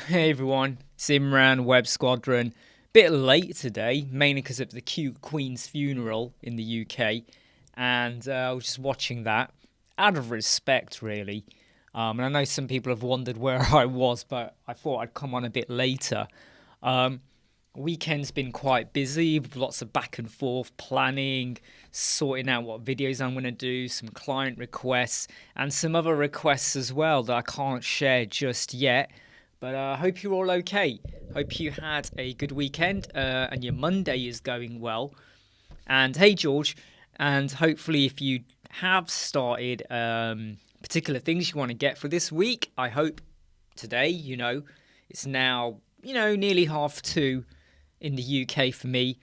Hey everyone, it's Imran, Web Squadron. Bit late today, mainly because of the cute Queen's funeral in the UK, and I was just watching that out of respect, really. And I know some people have wondered where I was, but I thought I'd come on a bit later. Um, Weekend's been quite busy with lots of back and forth planning, sorting out what videos I'm going to do, some client requests, and some other requests as well that I can't share just yet. But I hope you're all okay. Hope you had a good weekend and your Monday is going well. And hey, George, and hopefully, if you have started particular things you want to get for this week, I hope today, it's now, nearly 2:30 in the UK for me.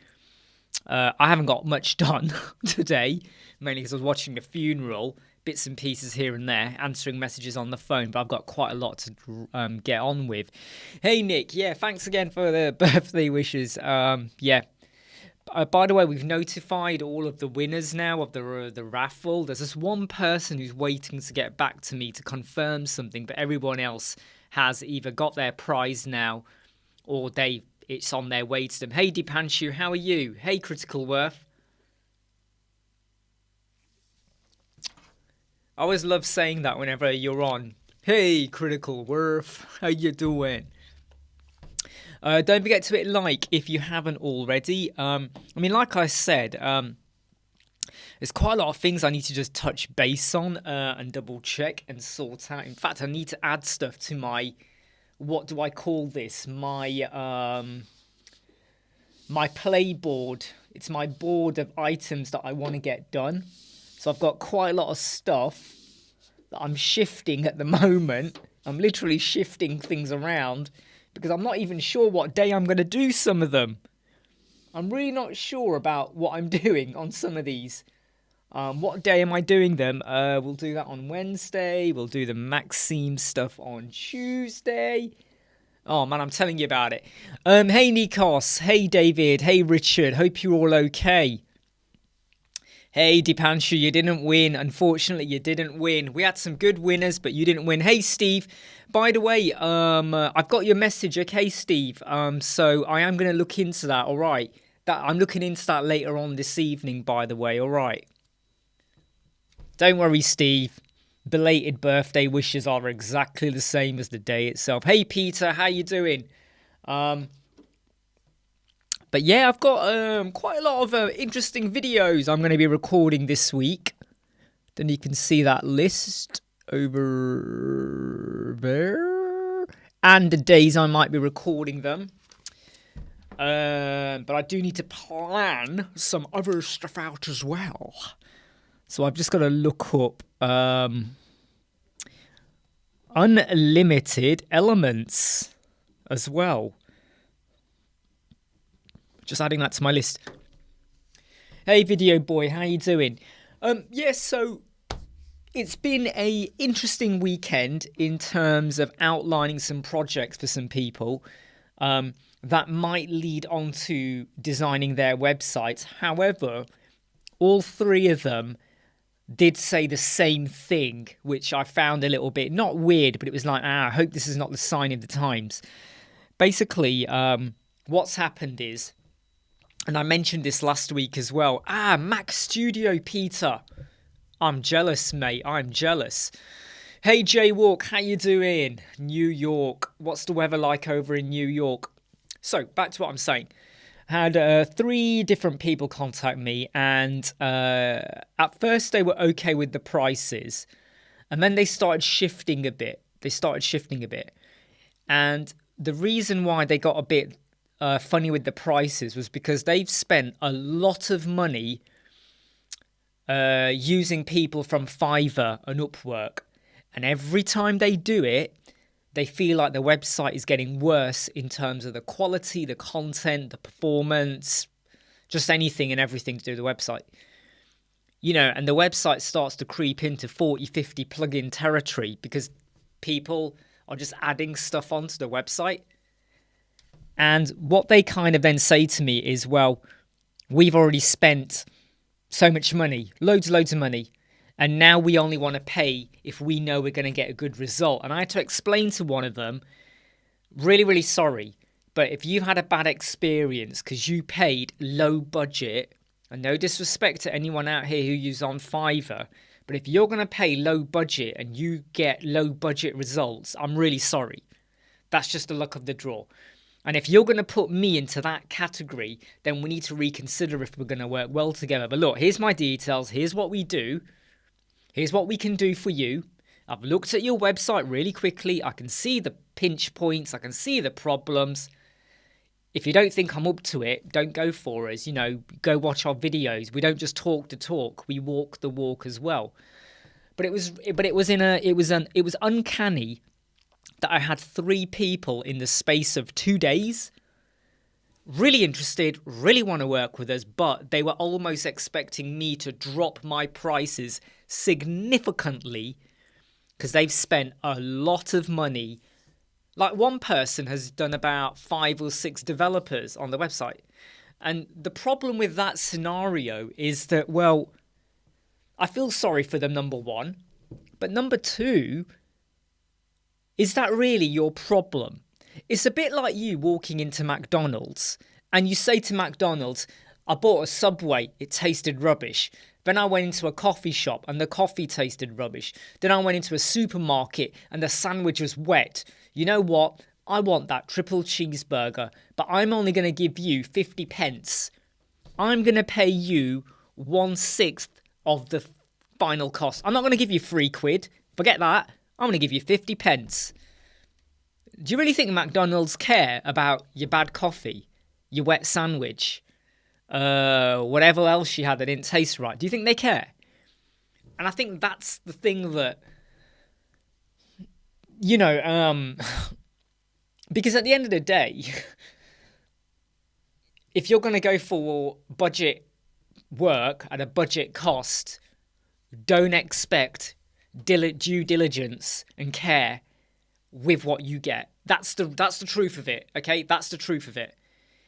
I haven't got much done today, mainly because I was watching a funeral, bits and pieces here and there, answering messages on the phone, but I've got quite a lot to get on with. Hey, Nick, yeah, thanks again for the birthday wishes. Yeah. By the way, we've notified all of the winners now of the raffle. There's this one person who's waiting to get back to me to confirm something, but everyone else has either got their prize now or it's on their way to them. Hey, Dipanshu, how are you? Hey, Critical Worth. I always love saying that whenever you're on. Hey, Critical Worth, how you doing? Don't forget to hit like if you haven't already. Like I said, there's quite a lot of things I need to just touch base on and double check and sort out. In fact, I need to add stuff to my, what do I call this? My play board. It's my board of items that I want to get done. So I've got quite a lot of stuff that I'm shifting at the moment. I'm literally shifting things around because I'm not even sure what day I'm going to do some of them. I'm really not sure about what I'm doing on some of these. What day am I doing them? We'll do that on Wednesday. We'll do the Maxime stuff on Tuesday. Oh man, I'm telling you about it. Hey Nikos. Hey David. Hey Richard. Hope you're all okay. Hey, Dipanshu, you didn't win. Unfortunately, you didn't win. We had some good winners, but you didn't win. Hey, Steve. By the way, I've got your message, okay, Steve? So I am going to look into that, all right? I'm looking into that later on this evening, by the way, all right? Don't worry, Steve. Belated birthday wishes are exactly the same as the day itself. Hey, Peter, how you doing? But yeah, I've got quite a lot of interesting videos I'm going to be recording this week. Then you can see that list over there. And the days I might be recording them. But I do need to plan some other stuff out as well. So I've just got to look up unlimited elements as well. Just adding that to my list. Hey, Video Boy, how you doing? So it's been a interesting weekend in terms of outlining some projects for some people that might lead on to designing their websites. However, all three of them did say the same thing, which I found a little bit, not weird, but it was like, I hope this is not the sign of the times. Basically, what's happened is, and I mentioned this last week as well. Mac Studio, Peter. I'm jealous, mate. I'm jealous. Hey, Jaywalk, how you doing? New York. What's the weather like over in New York? So, back to what I'm saying. Had 3 different people contact me, and at first they were okay with the prices, and then they started shifting a bit. And the reason why they got a bit funny with the prices was because they've spent a lot of money using people from Fiverr and Upwork, and every time they do it, they feel like the website is getting worse in terms of the quality, the content, the performance, just anything and everything to do with the website. And the website starts to creep into 40, 50 plugin territory because people are just adding stuff onto the website. And what they kind of then say to me is, well, we've already spent so much money, loads of money, and now we only want to pay if we know we're going to get a good result. And I had to explain to one of them, Really, really sorry. But if you've had a bad experience because you paid low budget, and no disrespect to anyone out here who uses on Fiverr, but if you're going to pay low budget and you get low budget results, I'm really sorry. That's just the luck of the draw. And if you're going to put me into that category, then we need to reconsider if we're going to work well together. But look, here's my details. Here's what we do. Here's what we can do for you. I've looked at your website really quickly. I can see the pinch points. I can see the problems. If you don't think I'm up to it, don't go for us. You know, go watch our videos. We don't just talk the talk. We walk the walk as well. But it was uncanny that I had 3 people in the space of 2 days really interested, really want to work with us, but they were almost expecting me to drop my prices significantly because they've spent a lot of money. Like one person has done about 5 or 6 developers on the website. And the problem with that scenario is that, well, I feel sorry for them, number one. But number two, is that really your problem? It's a bit like you walking into McDonald's and you say to McDonald's, I bought a Subway, it tasted rubbish. Then I went into a coffee shop and the coffee tasted rubbish. Then I went into a supermarket and the sandwich was wet. You know what? I want that triple cheeseburger, but I'm only going to give you 50 pence. I'm going to pay you 1/6 of the final cost. I'm not going to give you £3. Forget that. I'm going to give you 50 pence. Do you really think McDonald's care about your bad coffee, your wet sandwich, whatever else you had that didn't taste right? Do you think they care? And I think that's the thing that, you know, because at the end of the day, if you're going to go for budget work at a budget cost, don't expect due diligence and care with what you get. That's the truth of it, okay? That's the truth of it.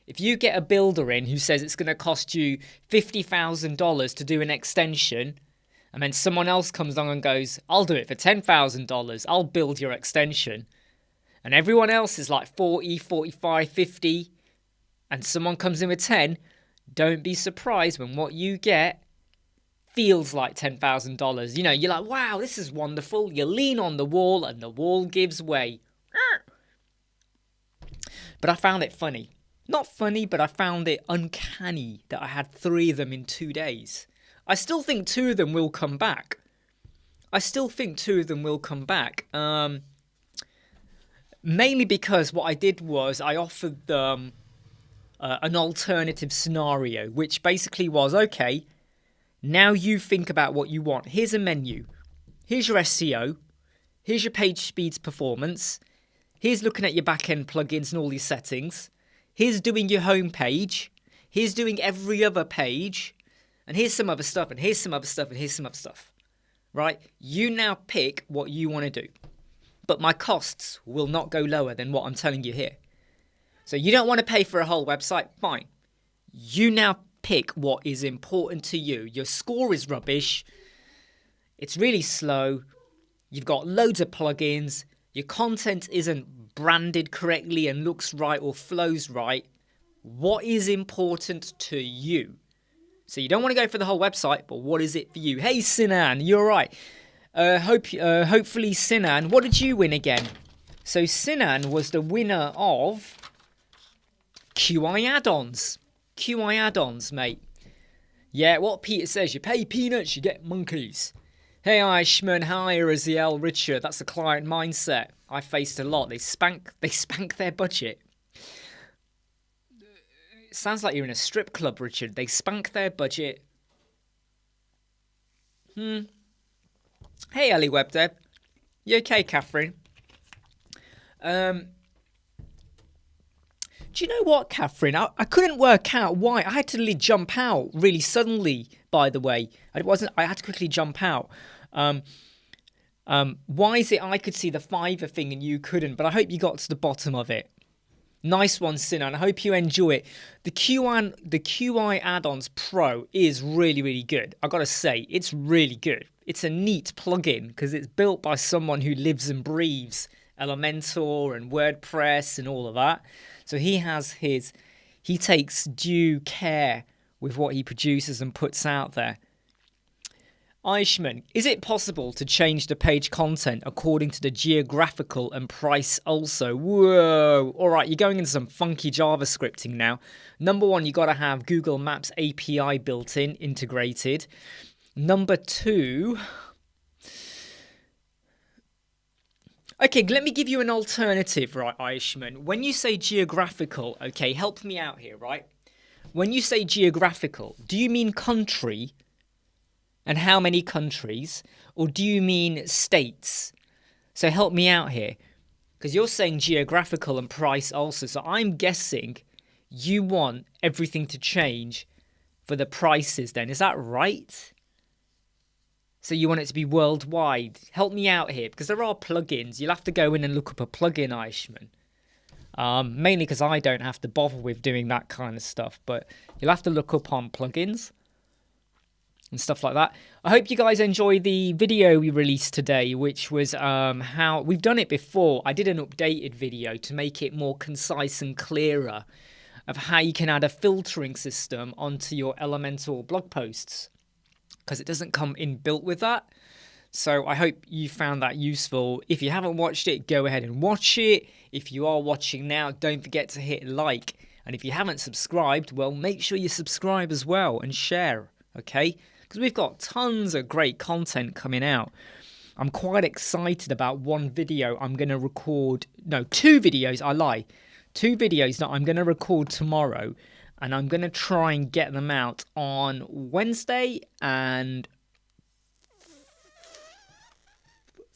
If you get a builder in who says it's going to cost you $50,000 to do an extension, and then someone else comes along and goes, I'll do it for $10,000, I'll build your extension, and everyone else is like 40, 45, 50, and someone comes in with 10, don't be surprised when what you get feels like $10,000. You know, you're like, wow, this is wonderful. You lean on the wall and the wall gives way. But I found it funny. Not funny, but I found it uncanny that I had 3 of them in 2 days. I still think 2 of them will come back. Mainly because what I did was I offered them an alternative scenario, which basically was, okay, now you think about what you want. Here's a menu. Here's your SEO. Here's your page speeds performance. Here's looking at your back-end plugins and all these settings. Here's doing your home page. Here's doing every other page. And here's some other stuff, and here's some other stuff, and here's some other stuff. Right? You now pick what you want to do. But my costs will not go lower than what I'm telling you here. So you don't want to pay for a whole website? Fine. You now pick what is important to you. Your score is rubbish. It's really slow. You've got loads of plugins. Your content isn't branded correctly and looks right or flows right. What is important to you? So you don't want to go for the whole website, but what is it for you? Hey, Sinan, you're right. Hopefully, Sinan, what did you win again? So Sinan was the winner of QI add-ons. QI add-ons, mate. Yeah, what Peter says, you pay peanuts, you get monkeys. Hey, Ishman, hi, Raziel, Richard. That's the client mindset I faced a lot. They spank their budget. It sounds like you're in a strip club, Richard. They spank their budget. Hey, Ellie WebDev. You okay, Catherine? Do you know what, Catherine? I couldn't work out why. I had to really jump out really suddenly, by the way. I had to quickly jump out. Why is it I could see the Fiverr thing and you couldn't? But I hope you got to the bottom of it. Nice one, Sinan. I hope you enjoy it. The QI Add-ons Pro is really, really good. I got to say, it's really good. It's a neat plugin because it's built by someone who lives and breathes Elementor and WordPress and all of that. So he takes due care with what he produces and puts out there. Eichmann, is it possible to change the page content according to the geographical and price also? Whoa. All right, you're going into some funky JavaScripting now. Number one, you got to have Google Maps API built in, integrated. Number two... Okay, let me give you an alternative, right, Eichmann? When you say geographical, okay, help me out here, right? When you say geographical, do you mean country and how many countries? Or do you mean states? So help me out here. Because you're saying geographical and price also. So I'm guessing you want everything to change for the prices then. Is that right? So you want it to be worldwide. Help me out here, because there are plugins. You'll have to go in and look up a plugin, Eichmann. Mainly because I don't have to bother with doing that kind of stuff. But you'll have to look up on plugins and stuff like that. I hope you guys enjoy the video we released today, which was how... We've done it before. I did an updated video to make it more concise and clearer of how you can add a filtering system onto your Elementor blog posts, because it doesn't come inbuilt with that. So I hope you found that useful. If you haven't watched it, go ahead and watch it. If you are watching now, don't forget to hit like. And if you haven't subscribed, well, make sure you subscribe as well and share, okay? Because we've got tons of great content coming out. I'm quite excited about one video I'm going to record. No, 2 videos, I lie. 2 videos that I'm going to record tomorrow. And I'm going to try and get them out on Wednesday and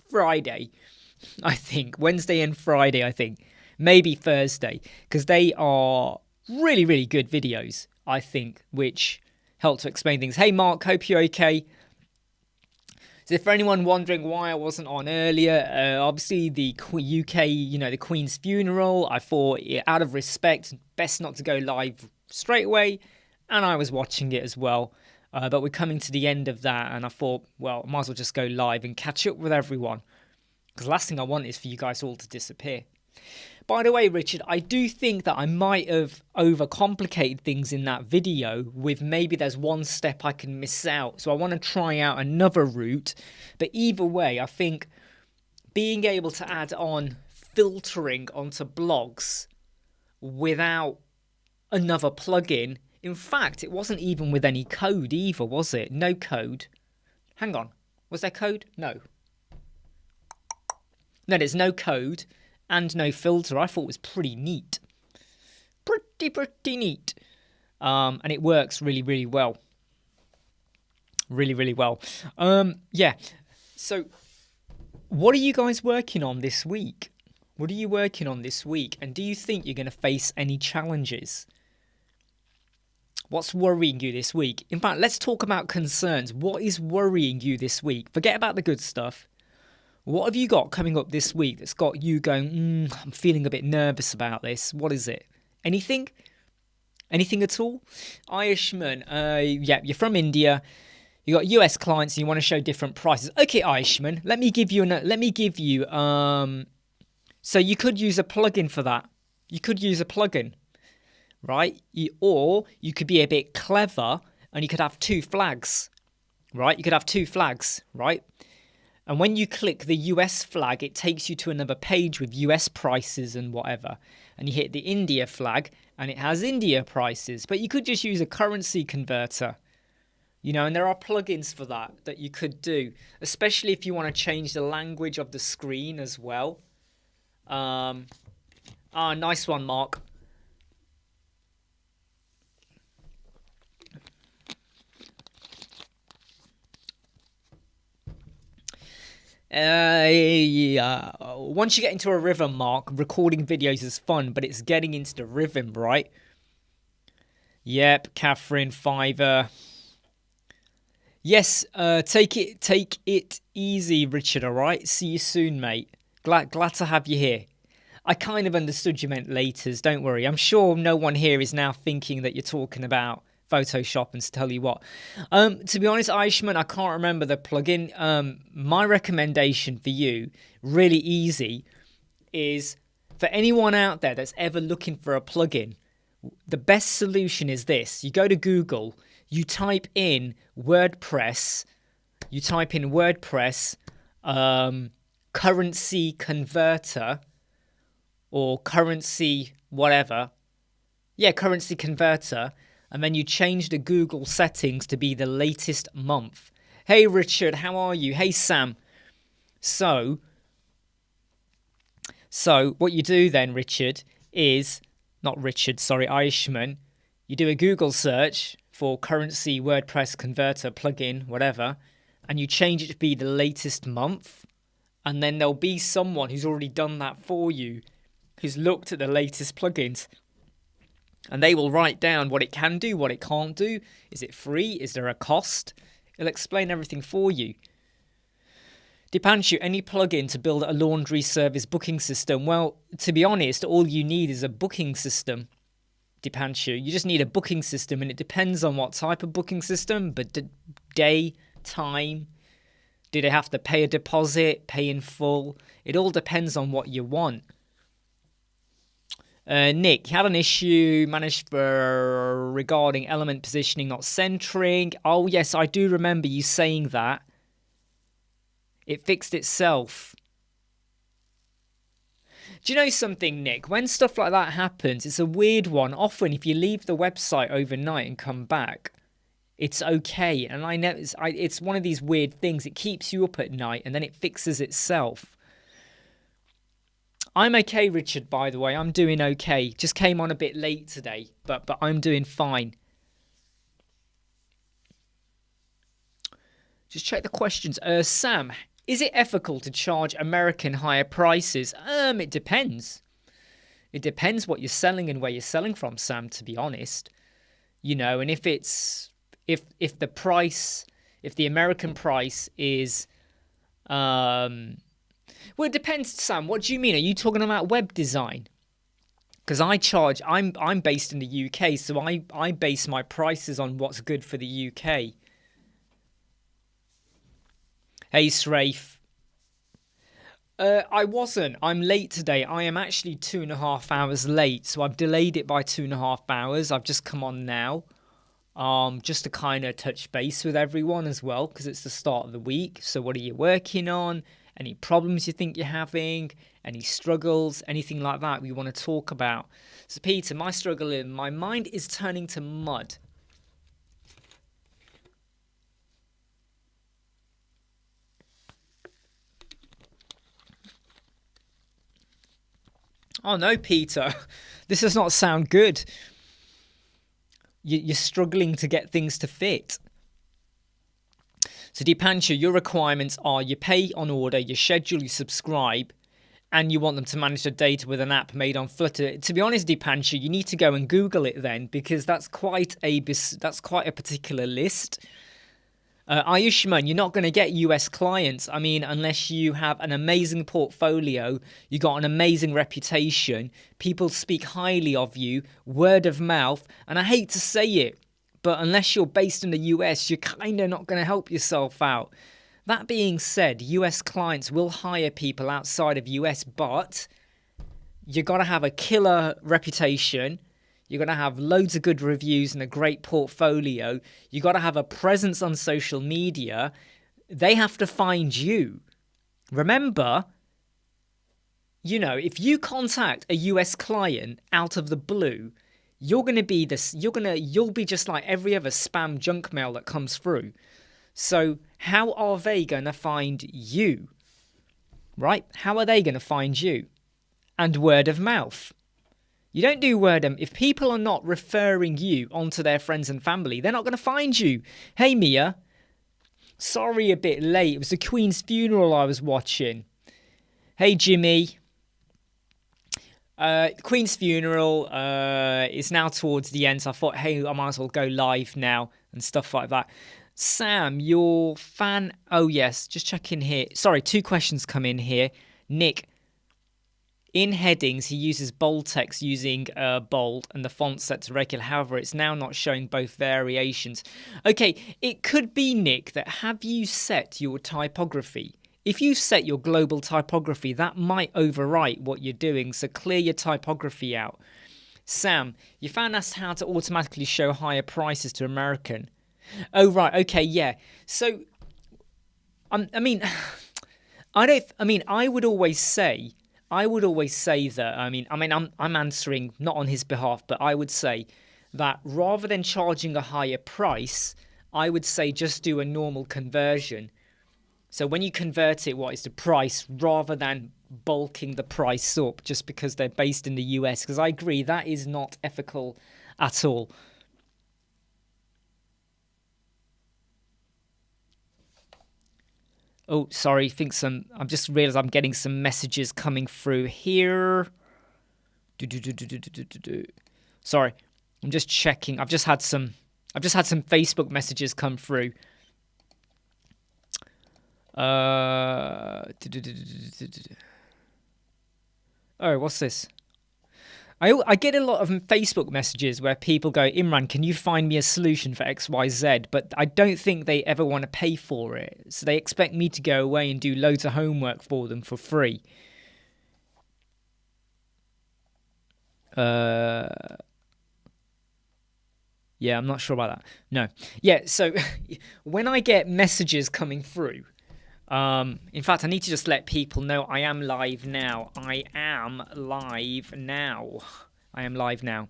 Friday, I think. Wednesday and Friday, I think. Maybe Thursday. Because they are really, really good videos, I think, which help to explain things. Hey, Mark, hope you're okay. So for anyone wondering why I wasn't on earlier, obviously the UK, the Queen's funeral, I thought, out of respect, best not to go live straight away, and I was watching it as well, but we're coming to the end of that, and I thought, well, I might as well just go live and catch up with everyone, because the last thing I want is for you guys all to disappear. By the way, Richard, I do think that I might have overcomplicated things in that video with maybe there's one step I can miss out, so I want to try out another route. But either way, I think being able to add on filtering onto blogs without another plugin. In fact, it wasn't even with any code either, was it? No code. Hang on. Was there code? No. No, there's no code and no filter. I thought it was pretty neat. Pretty neat. And it works really, really well. Really, really well. Yeah. So, what are you guys working on this week? What are you working on this week? And do you think you're going to face any challenges? What's worrying you this week? In fact, let's talk about concerns. What is worrying you this week? Forget about the good stuff. What have you got coming up this week that's got you going, I'm feeling a bit nervous about this? What is it? Anything? Anything at all? Eichmann, yeah, you're from India. You got US clients and you want to show different prices. Okay, Eichmann, let me give you, so you could use a plugin for that. You could use a plugin. Right? Or you could be a bit clever and you could have 2 flags, right? You could have 2 flags, right? And when you click the US flag, it takes you to another page with US prices and whatever. And you hit the India flag and it has India prices. But you could just use a currency converter, and there are plugins for that you could do, especially if you want to change the language of the screen as well. Nice one, Mark. Yeah. Once you get into a rhythm, Mark, recording videos is fun, but it's getting into the rhythm, right? Yep, Catherine, Fiverr. Yes, take it easy, Richard, all right? See you soon, mate. Glad to have you here. I kind of understood you meant laters, don't worry. I'm sure no one here is now thinking that you're talking about Photoshop and to tell you what. To be honest, Eichmann, I can't remember the plugin. My recommendation for you, really easy, is, for anyone out there that's ever looking for a plugin, the best solution is this. You go to Google, you type in WordPress, currency converter, or currency whatever. Yeah, currency converter. And then you change the Google settings to be the latest month. Hey, Richard, how are you? Hey, Sam. So what you do then, Richard, is... Not Richard, sorry, Irishman. You do a Google search for currency WordPress converter plugin, whatever, and you change it to be the latest month. And then there'll be someone who's already done that for you, who's looked at the latest plugins. And they will write down what it can do, what it can't do. Is it free? Is there a cost? It'll explain everything for you. Dipanshu, any plugin to build a laundry service booking system? Well, to be honest, all you need is a booking system, Dipanshu. You just need a booking system, and it depends on what type of booking system, but day, time, did it have to pay a deposit, pay in full? It all depends on what you want. Nick, you had an issue managed regarding element positioning not centering. Oh, yes, I do remember you saying that. It fixed itself. Do you know something, Nick? When stuff like that happens, it's a weird one. Often, if you leave the website overnight and come back, it's okay. And I know it's one of these weird things. It keeps you up at night, and then it fixes itself. I'm okay, Richard, by the way. I'm doing okay. Just came on a bit late today, but I'm doing fine. Just check the questions. Sam, is it ethical to charge American higher prices? It depends. It depends what you're selling and where you're selling from, Sam, to be honest. You know, and if the American price is well, it depends, Sam. What do you mean? Are you talking about web design? Because I'm based in the UK, so I base my prices on what's good for the UK. Hey, Srafe. I wasn't. I'm late today. I am actually 2.5 hours late, so I've delayed it by 2.5 hours. I've just come on now, just to kind of touch base with everyone as well, because it's the start of the week. So what are you working on? Any problems you think you're having? Any struggles? Anything like that we want to talk about? So, Peter, my struggle is my mind is turning to mud. Oh, no, Peter. This does not sound good. You're struggling to get things to fit. So Dipanshu, your requirements are you pay on order, you schedule, you subscribe, and you want them to manage the data with an app made on Flutter. To be honest, Dipanshu, you need to go and Google it then, because that's quite a particular list. Ayushman, you're not going to get US clients. I mean, unless you have an amazing portfolio, you got an amazing reputation, people speak highly of you, word of mouth, and I hate to say it, but unless you're based in the US, you're kind of not going to help yourself out. That being said, US clients will hire people outside of US, but you got to have a killer reputation. You're going to have loads of good reviews and a great portfolio. You got to have a presence on social media. They have to find you. Remember, you know, if you contact a US client out of the blue, you'll be just like every other spam junk mail that comes through. So how are they going to find you? Right? How are they going to find you? And word of mouth. You don't do word of mouth. If people are not referring you onto their friends and family, they're not going to find you. Hey, Mia. Sorry a bit late. It was the Queen's funeral I was watching. Hey, Jimmy. Queen's funeral is now towards the end, so I thought, hey, I might as well go live now and stuff like that. Sam, your fan... Oh, yes, just check in here. Sorry, 2 questions come in here. Nick, in headings, he uses bold text using bold and the font set to regular. However, it's now not showing both variations. Okay, it could be, Nick, that have you set your typography? if you set your global typography, that might overwrite what you're doing. So clear your typography out. Sam, you found us how to automatically show higher prices to American. Oh, right. Okay. Yeah. So, I would always say that, I'm answering not on his behalf, but I would say that rather than charging a higher price, I would say just do a normal conversion. So when you convert it, what is the price, rather than bulking the price up just because they're based in the US? Because I agree, that is not ethical at all. Oh, sorry, I've just realized I'm getting some messages coming through here. Sorry, I'm just checking. I've just had some Facebook messages come through. Oh, what's this? I get a lot of Facebook messages where people go, Imran, can you find me a solution for XYZ? But I don't think they ever want to pay for it. So they expect me to go away and do loads of homework for them for free. Yeah, I'm not sure about that. No. Yeah, so when I get messages coming through, in fact, I need to just let people know I am live now. I am live now.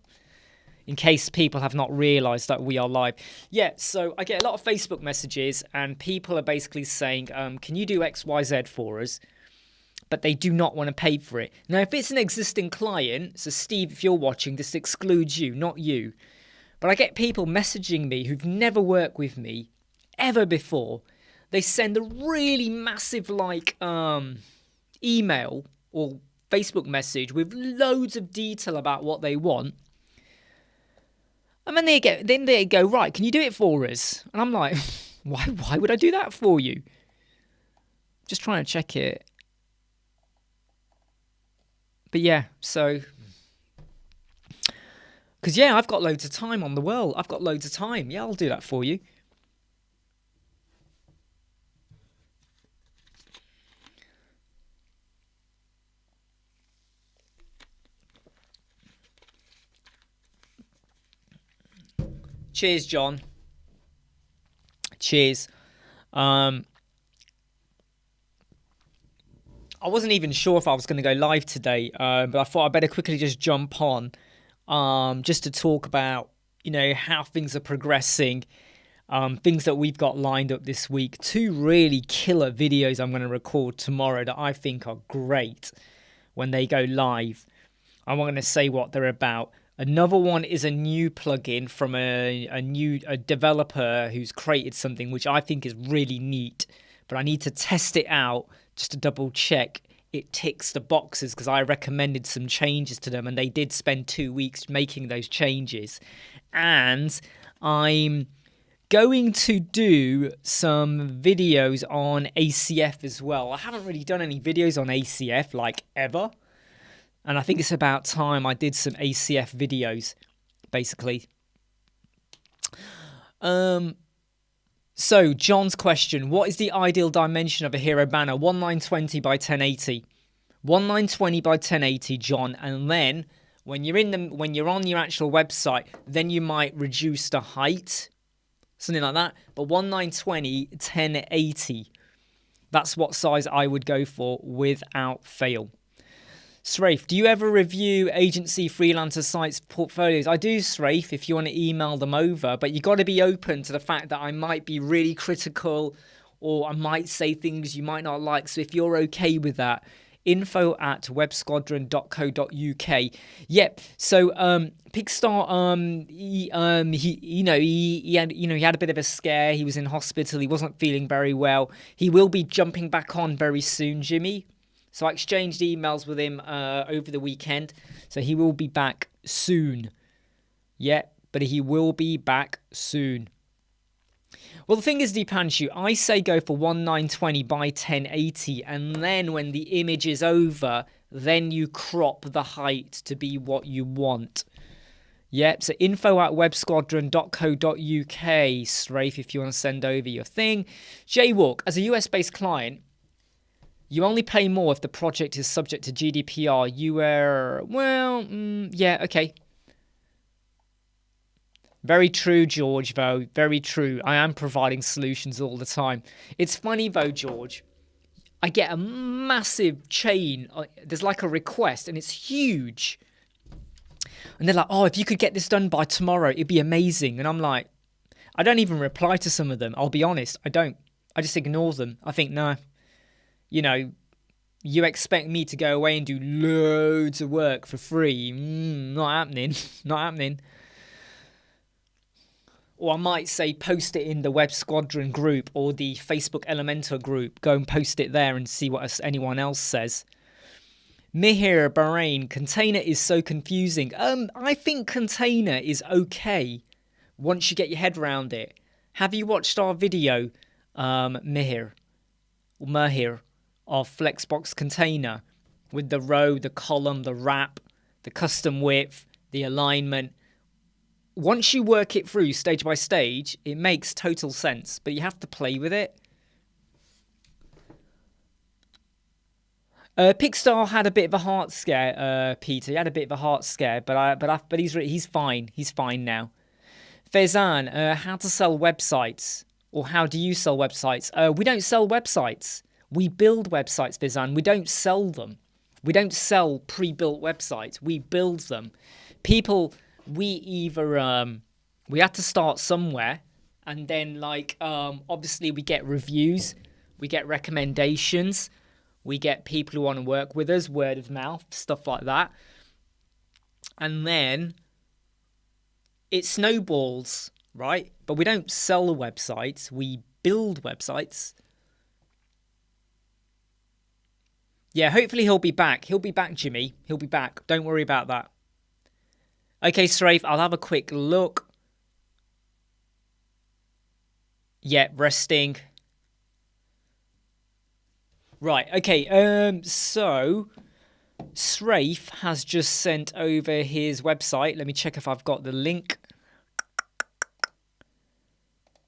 In case people have not realized that we are live. Yeah, so I get a lot of Facebook messages and people are basically saying, can you do XYZ for us? But they do not want to pay for it. Now, if it's an existing client, so Steve, if you're watching, this excludes you, not you. But I get people messaging me who've never worked with me ever before. They send a really massive email or Facebook message with loads of detail about what they want. And then they go, right, can you do it for us? And I'm like, why would I do that for you? Just trying to check it. But yeah, so... Because, yeah, I've got loads of time on the world. I've got loads of time. Yeah, I'll do that for you. Cheers, John. Cheers. I wasn't even sure if I was going to go live today, but I thought I'd better quickly just jump on, just to talk about, how things are progressing, things that we've got lined up this week. 2 really killer videos I'm going to record tomorrow that I think are great when they go live. I'm not going to say what they're about. Another one is a new plugin from a developer who's created something which I think is really neat, but I need to test it out just to double check it ticks the boxes, because I recommended some changes to them and they did spend 2 weeks making those changes. And I'm going to do some videos on ACF as well. I haven't really done any videos on ACF ever. And I think it's about time I did some ACF videos, basically. So, John's question, what is the ideal dimension of a hero banner? 1920 by 1080. 1920 by 1080, John. And then, when you're on your actual website, then you might reduce the height. Something like that. But 1920, 1080. That's what size I would go for without fail. Srafe, do you ever review agency freelancer sites portfolios? I do, Srafe, if you want to email them over, but you got to be open to the fact that I might be really critical or I might say things you might not like. So if you're okay with that, info@websquadron.co.uk. Yep. So Pigstar, he had a bit of a scare. He was in hospital. He wasn't feeling very well. He will be jumping back on very soon, Jimmy. So I exchanged emails with him over the weekend. So he will be back soon. Yeah, but he will be back soon. Well, the thing is, Deepanshu, I say go for 1920 by 1080. And then when the image is over, then you crop the height to be what you want. Yep, so info@websquadron.co.uk, Strafe, if you want to send over your thing. Jaywalk, as a US-based client, You only pay more if the project is subject to GDPR. You were, well, yeah, okay. Very true, George, though. Very true. I am providing solutions all the time. It's funny, though, George. I get a massive chain. There's like a request, and it's huge. And they're like, oh, if you could get this done by tomorrow, it'd be amazing. And I'm like, I don't even reply to some of them. I'll be honest. I don't. I just ignore them. I think, no. You know, you expect me to go away and do loads of work for free. Not happening. Not happening. Or I might say post it in the Web Squadron group or the Facebook Elementor group. Go and post it there and see what anyone else says. Mihir Bahrain, container is so confusing. I think container is okay once you get your head around it. Have you watched our video, Mihir, of Flexbox container with the row, the column, the wrap, the custom width, the alignment? Once you work it through stage by stage, it makes total sense, but you have to play with it. Pickstar had a bit of a heart scare, Peter. He had a bit of a heart scare, but he's fine. He's fine now. Faizan, how to sell websites, or how do you sell websites? We don't sell websites. We build websites, Faizan. We don't sell them. We don't sell pre-built websites. We build them. People, we either we had to start somewhere, and then obviously we get reviews, we get recommendations. We get people who want to work with us, word of mouth, stuff like that. And then it snowballs, right? But we don't sell websites. We build websites. Yeah, hopefully he'll be back. He'll be back, Jimmy. He'll be back. Don't worry about that. Okay, Strafe, I'll have a quick look. Yeah, resting. Right, okay, so Strafe has just sent over his website. Let me check if I've got the link.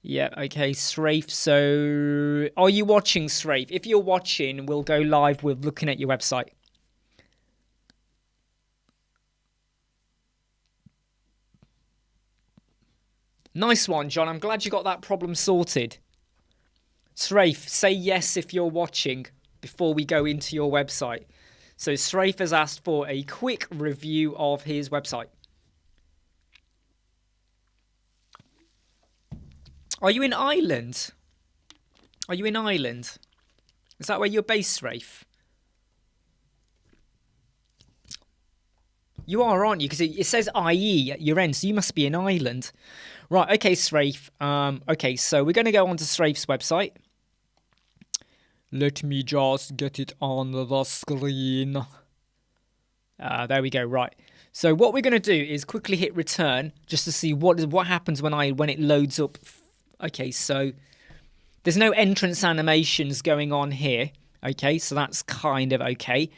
Yeah, okay, Strafe, so are you watching, Strafe? If you're watching, we'll go live with looking at your website. Nice one, John. I'm glad you got that problem sorted. Strafe, say yes if you're watching before we go into your website. So Strafe has asked for a quick review of his website. Are you in Ireland? Are you in Ireland? Is that where you're based, Strafe? You are, aren't you? Because it says IE at your end, so you must be in Ireland. Right, okay, Strafe. Okay, so we're going to go on to Strafe's website. Let me just get it on the screen. There we go, right. So what we're going to do is quickly hit return just to see what happens when it loads up. Okay, so there's no entrance animations going on here. Okay, so that's kind of okay.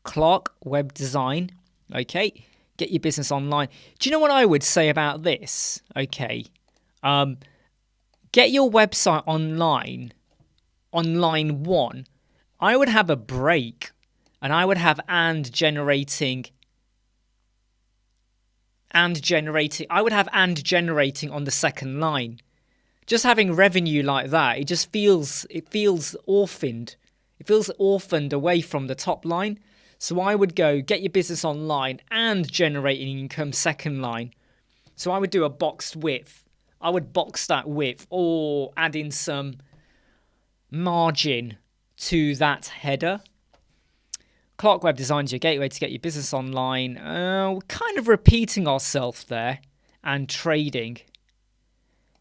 Clark Web Design. Okay, get your business online. Do you know what I would say about this? Okay, get your website online. On line 1, I would have a break, and I would have and generating. I would have and generating on the second line. Just having revenue like that, it feels orphaned. It feels orphaned away from the top line. So I would go get your business online and generating income second line. So I would do a boxed width. I would box that width or add in some margin to that header. Clark Web Design's your gateway to get your business online. We're kind of repeating ourselves there. And trading.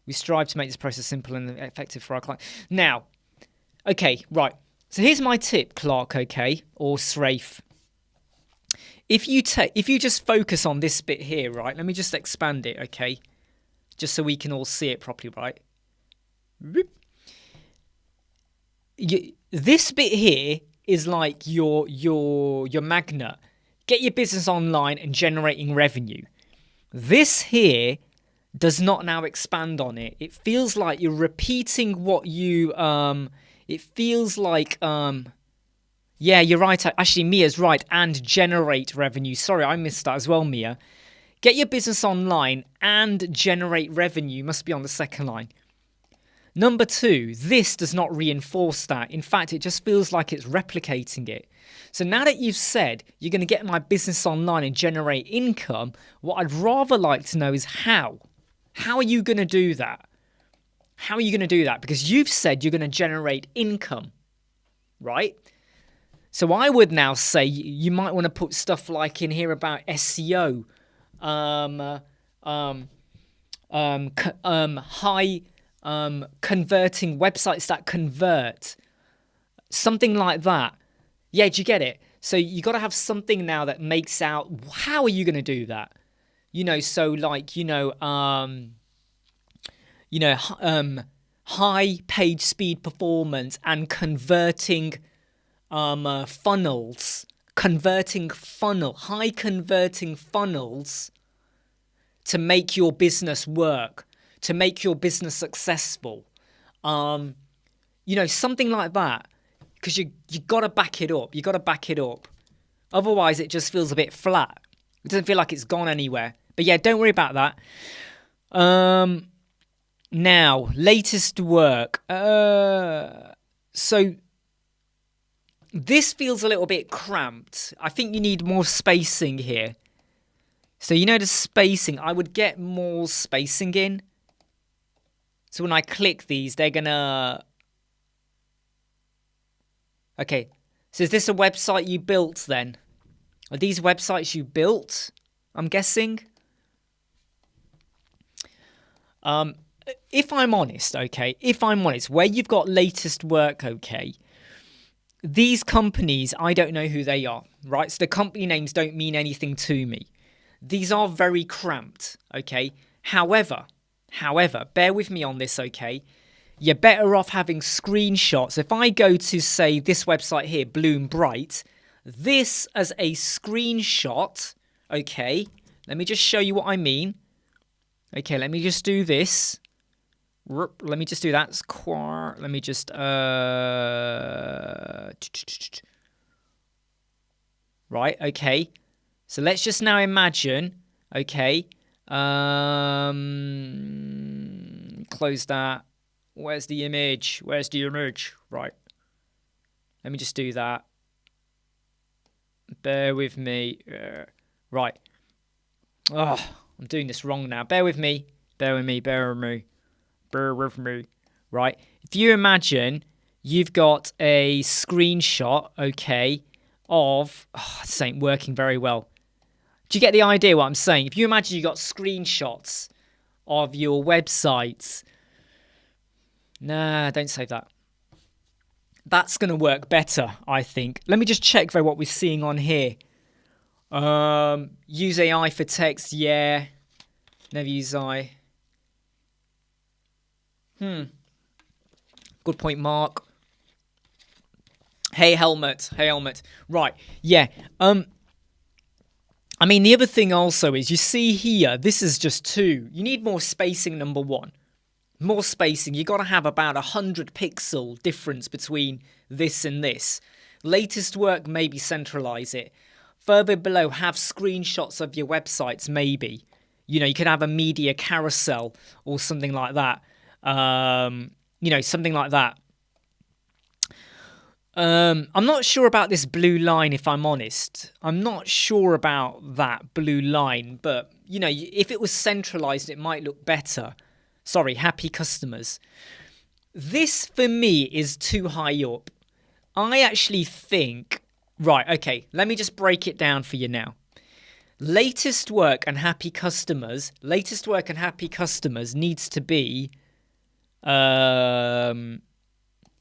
We strive to make this process simple and effective for our client. Now, okay, right. So here's my tip, Clark, okay, or Strafe. If you just focus on this bit here, right? Let me just expand it, okay? Just so we can all see it properly, right? This bit here is like your magnet. Get your business online and generating revenue. This here does not now expand on it. It feels like you're repeating what you it feels like Yeah, you're right. Actually, Mia's right. And generate revenue. Sorry, I missed that as well, Mia. Get your business online and generate revenue must be on the second line. Number 2, this does not reinforce that. In fact, it just feels like it's replicating it. So now that you've said you're going to get my business online and generate income, what I'd rather like to know is how. How are you going to do that? How are you going to do that? Because you've said you're going to generate income, right? So I would now say you might want to put stuff like in here about SEO, high converting websites that convert, something like that. Yeah, do you get it? So you got to have something now that makes out how are you going to do that? So like high page speed performance and converting funnels, high converting funnels to make your business work, to make your business successful. Something like that. Because you got to back it up. You got to back it up. Otherwise, it just feels a bit flat. It doesn't feel like it's gone anywhere. But yeah, don't worry about that. Now, latest work. So this feels a little bit cramped. I think you need more spacing here. So the spacing, I would get more spacing in. So when I click these, they're going to... Okay, so is this a website you built then? Are these websites you built, I'm guessing? If I'm honest, where you've got latest work, okay, these companies, I don't know who they are, right? So the company names don't mean anything to me. These are very cramped, okay? However, bear with me on this, okay? You're better off having screenshots. If I go to, say, this website here, Bloom Bright, this as a screenshot, okay, let me just show you what I mean. Okay, let me just do this. Let me just do that. Let me just... Right, okay. So let's just now imagine, okay, close that. Where's the image? Right. Let me just do that. Bear with me. Right. Oh, I'm doing this wrong now. Bear with me. Right. If you imagine you've got a screenshot, okay, of... Oh, this ain't working very well. Do you get the idea what I'm saying? If you imagine you got screenshots of your websites... Nah, don't save that. That's going to work better, I think. Let me just check though what we're seeing on here. Use AI for text, yeah. Never use AI. Good point, Mark. Hey, Helmet. Right, yeah. I mean, the other thing also is, you see here, this is just 2. You need more spacing, number 1. More spacing. You got to have about 100 pixel difference between this and this. Latest work, maybe centralize it. Further below, have screenshots of your websites, maybe. You could have a media carousel or something like that. Something like that. I'm not sure about this blue line, if I'm honest. I'm not sure about that blue line, but, if it was centralized, it might look better. Sorry, happy customers. This, for me, is too high up. I actually think... Right, okay, let me just break it down for you now. Latest work and happy customers needs to be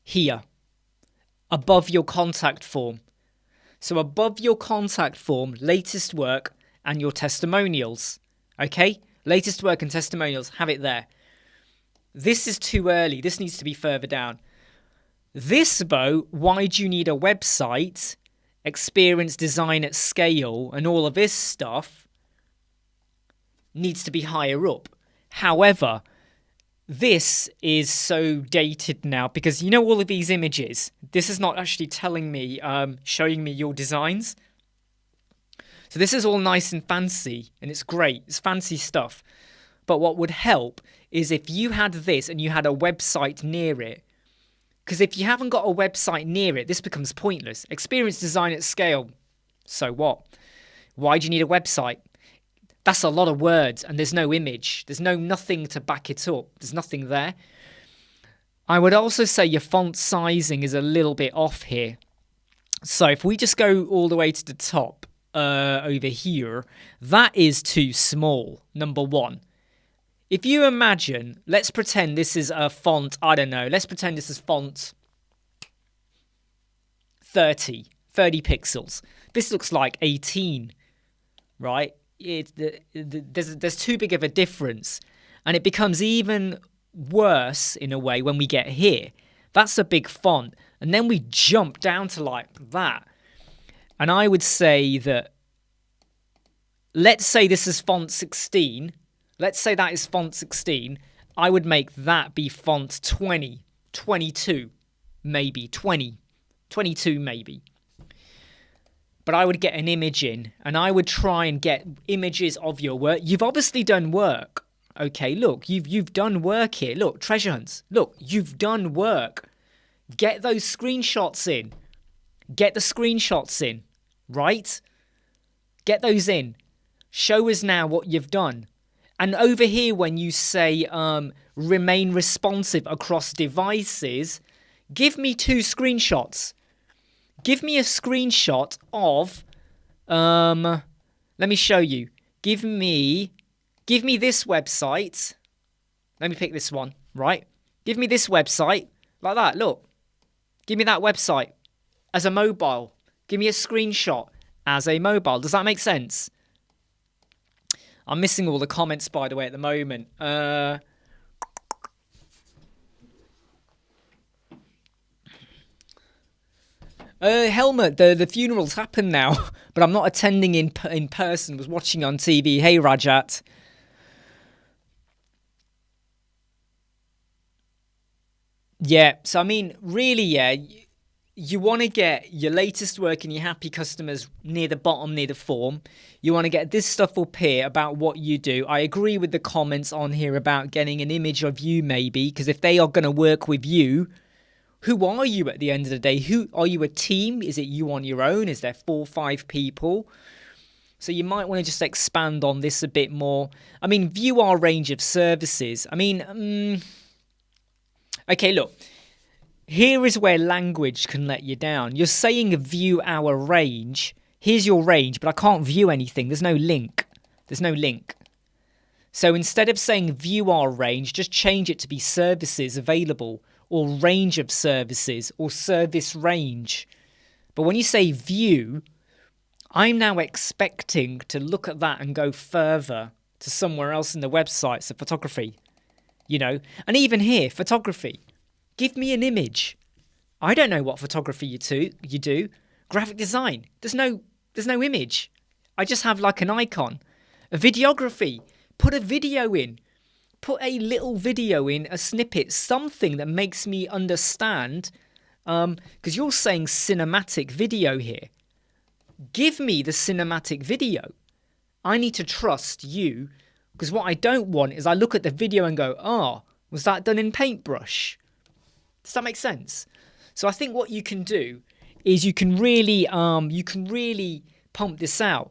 here, above your contact form. So above your contact form, latest work and your testimonials. Okay? Latest work and testimonials, have it there. This is too early. This needs to be further down. This, though, why do you need a website, experience design at scale, and all of this stuff needs to be higher up. However, this is so dated now because you know all of these images. This is not actually telling me, showing me your designs. So this is all nice and fancy and it's great. It's fancy stuff. But what would help is if you had this and you had a website near it. Because if you haven't got a website near it, this becomes pointless. Experience design at scale. So what? Why do you need a website? That's a lot of words and there's no image. There's nothing to back it up. There's nothing there. I would also say your font sizing is a little bit off here. So if we just go all the way to the top over here, that is too small, number one. If you imagine, let's pretend this is a font, I don't know, let's pretend this is font 30 pixels. This looks like 18, right? There's too big of a difference. And it becomes even worse in a way when we get here. That's a big font. And then we jump down to like that. And I would say that, let's say this is font 16. Let's say that is font 16. I would make that be font 20, 22, maybe 20, 22 maybe. But I would get an image in and I would try and get images of your work. You've obviously done work. Okay, look, you've done work here. Look, treasure hunts. Look, you've done work. Get those screenshots in. Get the screenshots in, right? Get those in. Show us now what you've done. And over here, when you say remain responsive across devices, give me 2 screenshots. Give me a screenshot of, let me show you. Give me this website. Let me pick this one, right? Give me this website, like that, look. Give me that website as a mobile. Give me a screenshot as a mobile. Does that make sense? I'm missing all the comments, by the way, at the moment. Helmut, the funeral's happened now, but I'm not attending in person. Was watching on TV. Hey, Rajat. Yeah, so I mean, really, yeah, you want to get your latest work and your happy customers near the bottom, near the form. You want to get this stuff up here about what you do. I agree with the comments on here about getting an image of you, maybe, because if they are going to work with you, who are you at the end of the day? Who are you, a team? Is it you on your own? Is there 4 or 5 people? So you might want to just expand on this a bit more. I mean, view our range of services. I mean, okay, look. Here is where language can let you down. You're saying view our range. Here's your range, but I can't view anything. There's no link. There's no link. So instead of saying view our range, just change it to be services available, or range of services, or service range. But when you say view, I'm now expecting to look at that and go further to somewhere else in the website, so photography, you know. And even here, photography. Give me an image. I don't know what photography you do. Graphic design. There's no image. I just have like an icon. A videography. Put a video in. Put a little video in, a snippet, something that makes me understand. Because you're saying cinematic video here. Give me the cinematic video. I need to trust you. Because what I don't want is I look at the video and go, oh, was that done in Paintbrush? Does that make sense? So I think what you can do is you can really pump this out.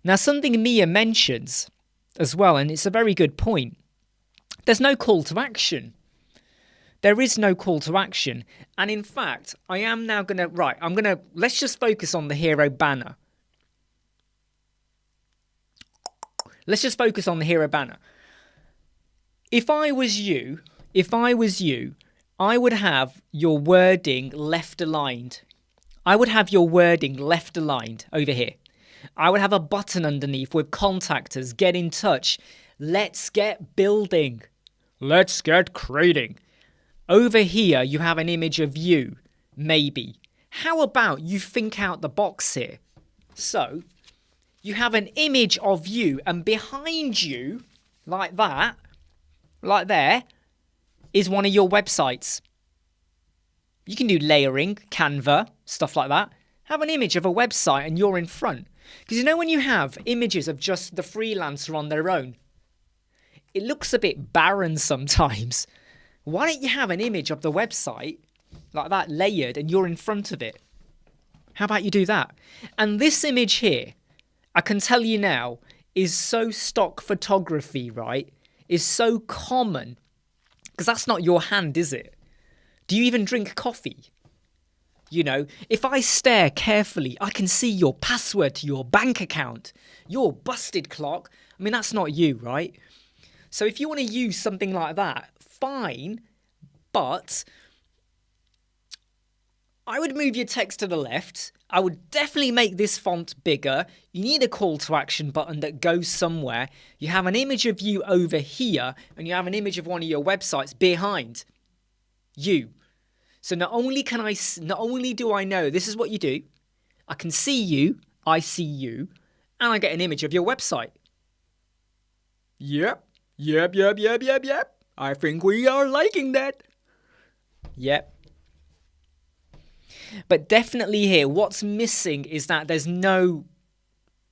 Now, something Mia mentions as well, and it's a very good point. There's no call to action. There is no call to action. And in fact, I am now going to, let's just focus on the hero banner. Let's just focus on the hero banner. If I was you, I would have your wording left aligned. I would have your wording left aligned over here. I would have a button underneath with contact us, get in touch. Let's get building. Let's get creating. Over here, you have an image of you, maybe. How about you think out the box here? So, you have an image of you, and behind you, like that, like there, is one of your websites. You can do layering, Canva, stuff like that. Have an image of a website and you're in front. Because you know when you have images of just the freelancer on their own, it looks a bit barren sometimes. Why don't you have an image of the website like that layered and you're in front of it? How about you do that? And this image here, I can tell you now, is so stock photography, right? Is so common. Because that's not your hand, is it? Do you even drink coffee? You know, if I stare carefully, I can see your password to your bank account. You're busted, Clark. I mean, that's not you, right? So if you want to use something like that, fine. But I would move your text to the left. I would definitely make this font bigger. You need a call to action button that goes somewhere. You have an image of you over here, and you have an image of one of your websites behind you. So not only do I know this is what you do, I can see you, I see you, and I get an image of your website. Yep. I think we are liking that. Yep. But definitely here, what's missing is that there's no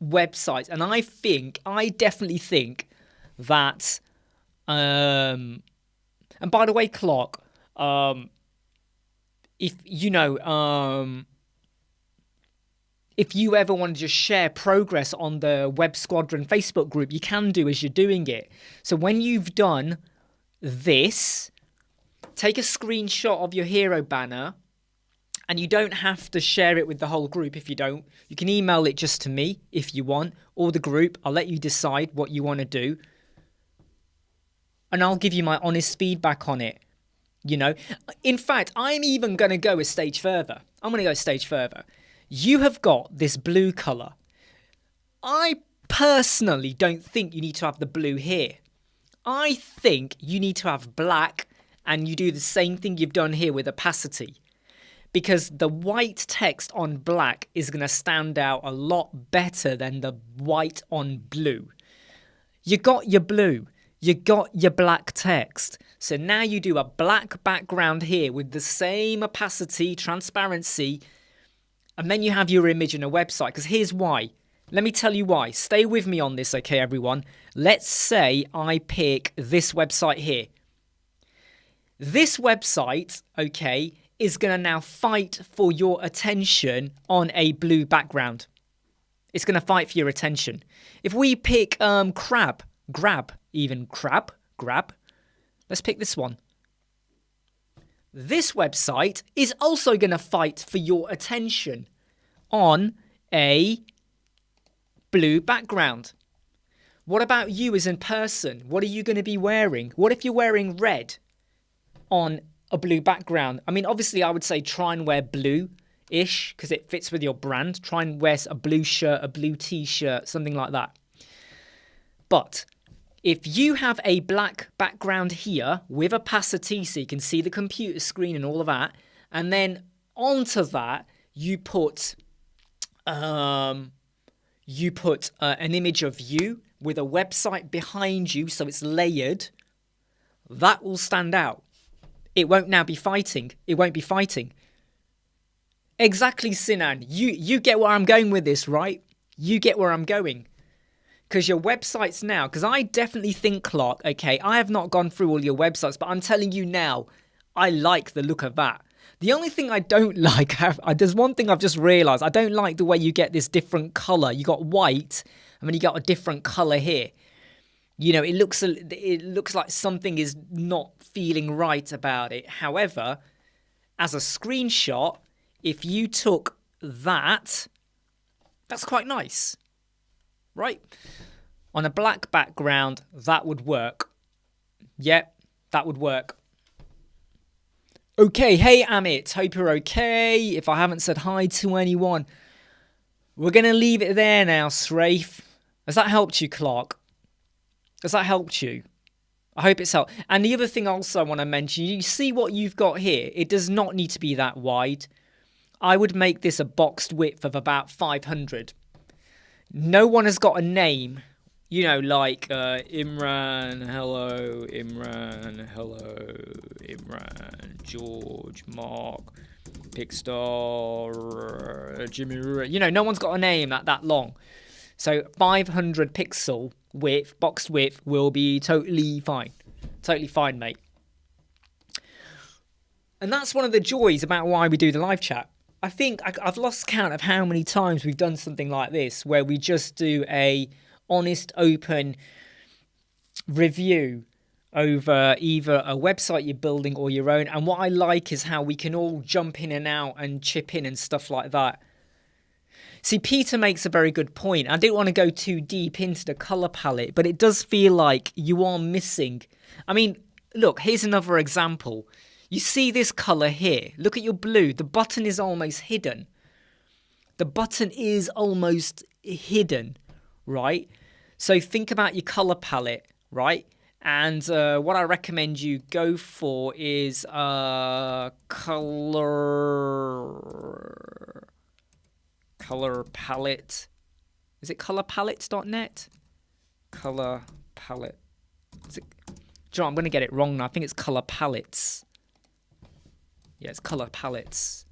website. And I definitely think that, and by the way, Clark, if you ever want to just share progress on the Web Squadron Facebook group, you can do as you're doing it. So when you've done this, take a screenshot of your hero banner, and you don't have to share it with the whole group if you don't. You can email it just to me if you want, or the group. I'll let you decide what you want to do. And I'll give you my honest feedback on it. You know, in fact, I'm even going to go a stage further. You have got this blue color. I personally don't think you need to have the blue here. I think you need to have black, and you do the same thing you've done here with opacity. Because the white text on black is going to stand out a lot better than the white on blue. You got your blue. You got your black text. So now you do a black background here with the same opacity, transparency, and then you have your image in a website. Because here's why. Let me tell you why. Stay with me on this, okay, everyone? Let's say I pick this website here. This website, okay, is going to now fight for your attention on a blue background. It's going to fight for your attention. If we pick grab. Let's pick this one. This website is also going to fight for your attention on a blue background. What about you as in person? What are you going to be wearing? What if you're wearing red on a blue background? I mean, obviously, I would say try and wear blue-ish because it fits with your brand. Try and wear a blue shirt, a blue t-shirt, something like that. But if you have a black background here with opacity so you can see the computer screen and all of that, and then onto that you put an image of you with a website behind you so it's layered, that will stand out. It won't now be fighting. It won't be fighting. Exactly, Sinan. You get where I'm going with this, right? You get where I'm going. Because your websites now, because I definitely think, Clark, okay, I have not gone through all your websites, but I'm telling you now, I like the look of that. The only thing I don't like, there's one thing I've just realised, I don't like the way you get this different colour. You got white, and then you got a different colour here. You know, it looks like something is not feeling right about it. However, as a screenshot, if you took that, that's quite nice, right? On a black background, that would work. Yep, that would work. Okay, hey Amit, hope you're okay. If I haven't said hi to anyone, we're going to leave it there now, Srafe. Has that helped you, Clark? Has that helped you? I hope it's helped. And the other thing also I want to mention, you see what you've got here? It does not need to be that wide. I would make this a boxed width of about 500. No one has got a name. You know, like Imran, hello, Imran, hello, Imran, George, Mark, Pixstar, Jimmy. You know, no one's got a name that long. So 500 pixel width, box width will be totally fine. Totally fine, mate. And that's one of the joys about why we do the live chat. I think I've lost count of how many times we've done something like this, where we just do a honest, open review over either a website you're building or your own. And what I like is how we can all jump in and out and chip in and stuff like that. See, Peter makes a very good point. I didn't want to go too deep into the color palette, but it does feel like you are missing. I mean, look, here's another example. You see this color here. Look at your blue. The button is almost hidden. The button is almost hidden, right? So think about your color palette, right? And what I recommend you go for is color palette. Is it colorpalettes.net? Color palette. Is it? John, I'm going to get it wrong now. I think it's color palettes. Yeah, it's color palettes.